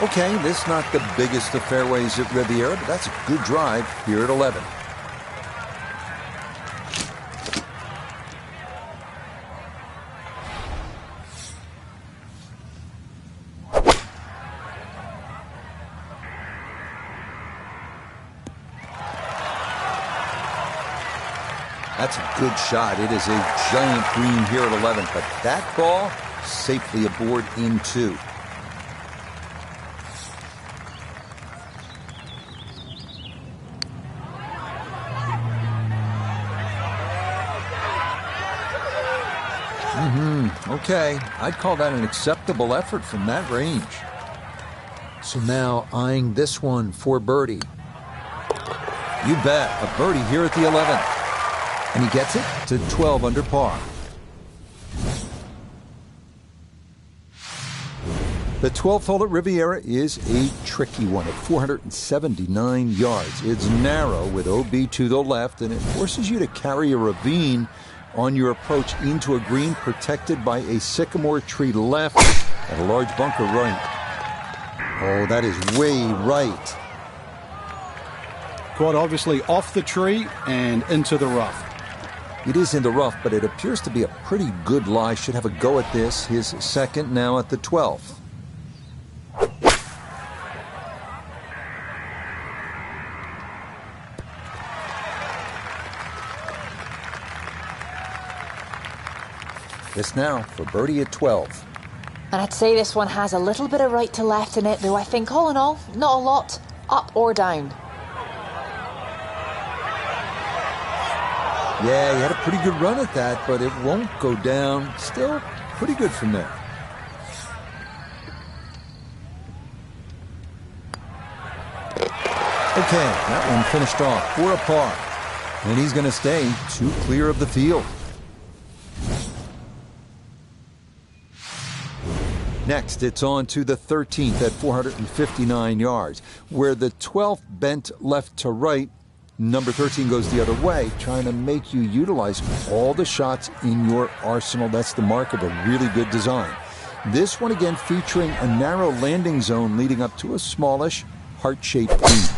Okay, this is not the biggest of fairways at Riviera, but that's a good drive here at 11. That's a good shot. It is a giant green here at 11, but that ball safely aboard in 2. Okay, I'd call that an acceptable effort from that range. So now eyeing this one for birdie. You bet, a birdie here at the 11th. And he gets it to 12 under par. The 12th hole at Riviera is a tricky one at 479 yards. It's narrow with OB to the left, and it forces you to carry a ravine on your approach into a green protected by a sycamore tree left and a large bunker right. Oh, that is way right. Quite obviously off the tree and into the rough. It is in the rough, but it appears to be a pretty good lie. Should have a go at this. His second now at the 12th. This now for birdie at 12. And I'd say this one has a little bit of right to left in it, though I think all in all, not a lot, up or down. Yeah, he had a pretty good run at that, but it won't go down. Still pretty good from there. Okay, that one finished off for a par. And he's going to stay 2 clear of the field. Next, it's on to the 13th at 459 yards, where the 12th bent left to right. Number 13 goes the other way, trying to make you utilize all the shots in your arsenal. That's the mark of a really good design. This one again featuring a narrow landing zone leading up to a smallish, heart-shaped green.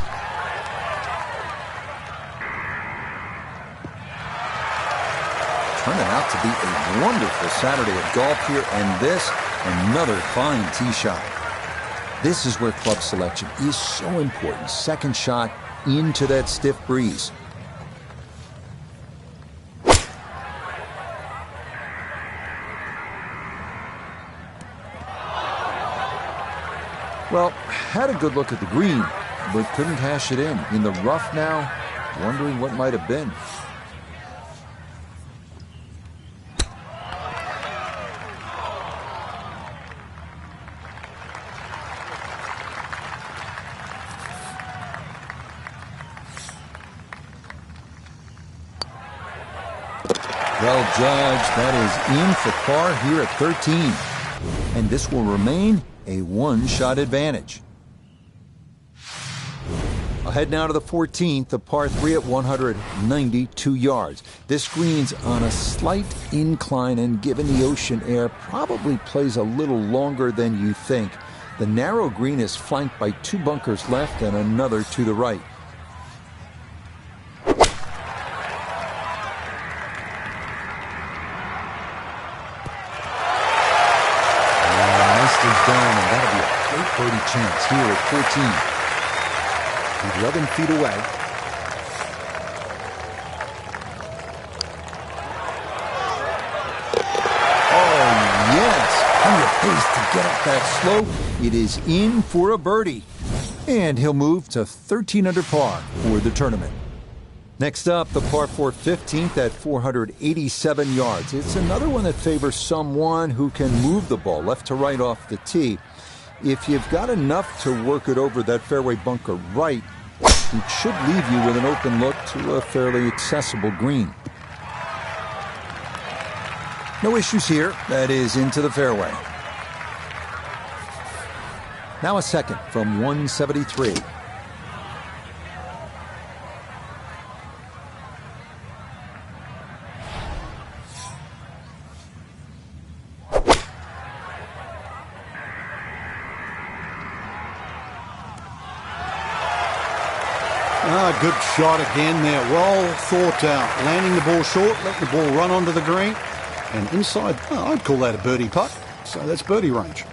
Turning out to be a wonderful Saturday of golf here, and this, another fine tee shot. This is where club selection is so important. Second shot into that stiff breeze. Well, had a good look at the green, but couldn't cash it in. In the rough now, wondering what might have been. Well judged. That is in for par here at 13. And this will remain a one-shot advantage. Ahead now to the 14th, the par 3 at 192 yards. This green's on a slight incline, and given the ocean air, probably plays a little longer than you think. The narrow green is flanked by 2 bunkers left and another to the right. Done, and that'll be a great birdie chance here at 14. 11 feet away. Oh, yes. Plenty of pace to get up that slope. It is in for a birdie. And he'll move to 13 under par for the tournament. Next up, the par 4 15th at 487 yards. It's another one that favors someone who can move the ball left to right off the tee. If you've got enough to work it over that fairway bunker right, it should leave you with an open look to a fairly accessible green. No issues here. That is into the fairway. Now a second from 173. Good shot again there. Well thought out. Landing the ball short, letting the ball run onto the green. And inside, I'd call that a birdie putt. So that's birdie range.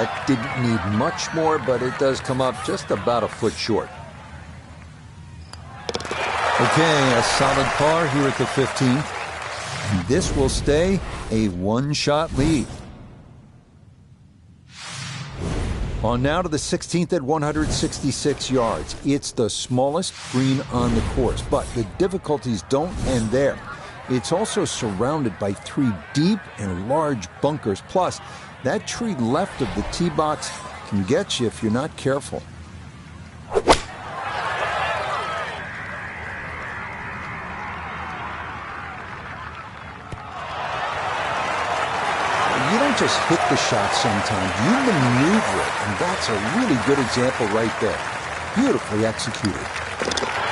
That didn't need much more, but it does come up just about a foot short. Okay, a solid par here at the 15th. And this will stay a one-shot lead. On now to the 16th at 166 yards. It's the smallest green on the course, but the difficulties don't end there. It's also surrounded by 3 deep and large bunkers. Plus, that tree left of the tee box can get you if you're not careful. You don't just hit the shot sometimes, you maneuver it, and that's a really good example right there. Beautifully executed.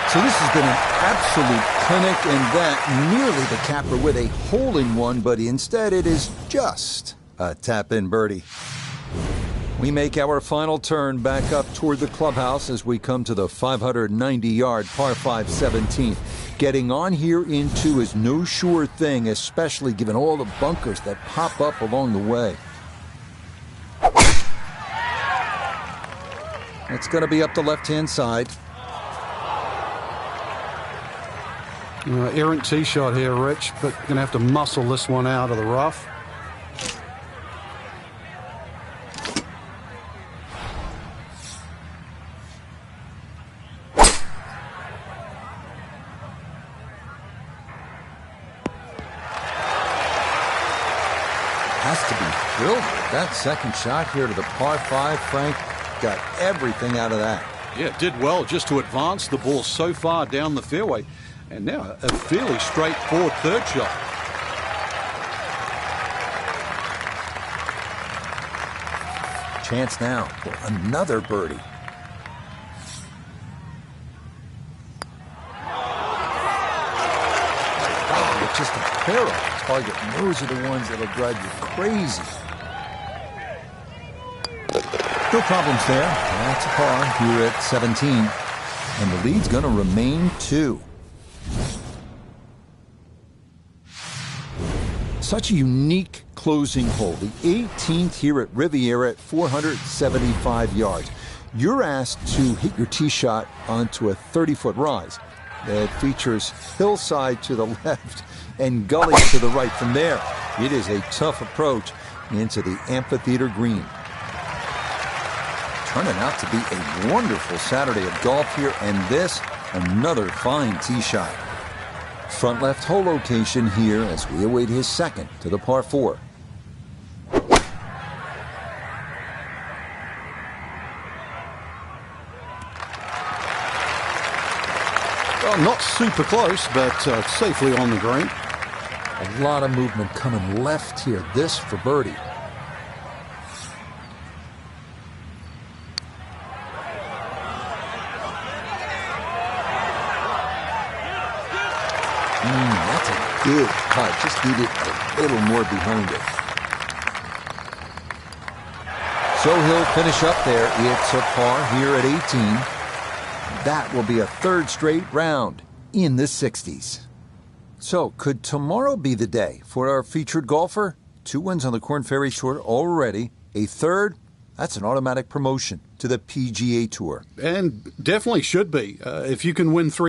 So this has been an absolute clinic, and that nearly the capper with a hole-in-one, but instead it is just a tap-in birdie. We make our final turn back up toward the clubhouse as we come to the 590-yard par 5 17th. Getting on here in 2 is no sure thing, especially given all the bunkers that pop up along the way. It's going to be up the left-hand side. Errant tee shot here, Rich, but going to have to muscle this one out of the rough. Has to be thrilled with that second shot here to the par 5. Frank got everything out of that. Yeah, did well just to advance the ball so far down the fairway. And now a fairly straightforward third shot. Chance now for another birdie. Oh, just a pair of target. And those are the ones that'll drive you crazy. No problems there. That's a par here at 17. And the lead's going to remain 2. Such a unique closing hole. The 18th here at Riviera at 475 yards. You're asked to hit your tee shot onto a 30-foot rise that features hillside to the left and gully to the right from there. It is a tough approach into the amphitheater green. Turning out to be a wonderful Saturday of golf here, and this, another fine tee shot. Front left hole location here as we await his second to the par 4. Well, not super close, but safely on the green. A lot of movement coming left here. This for birdie. That's a good putt. Just needed a little more behind it. So he'll finish up there. It's a par here at 18. That will be a third straight round in the 60s. So could tomorrow be the day for our featured golfer? 2 wins on the Korn Ferry Tour already. A third, that's an automatic promotion to the PGA Tour. And definitely should be. If you can win 3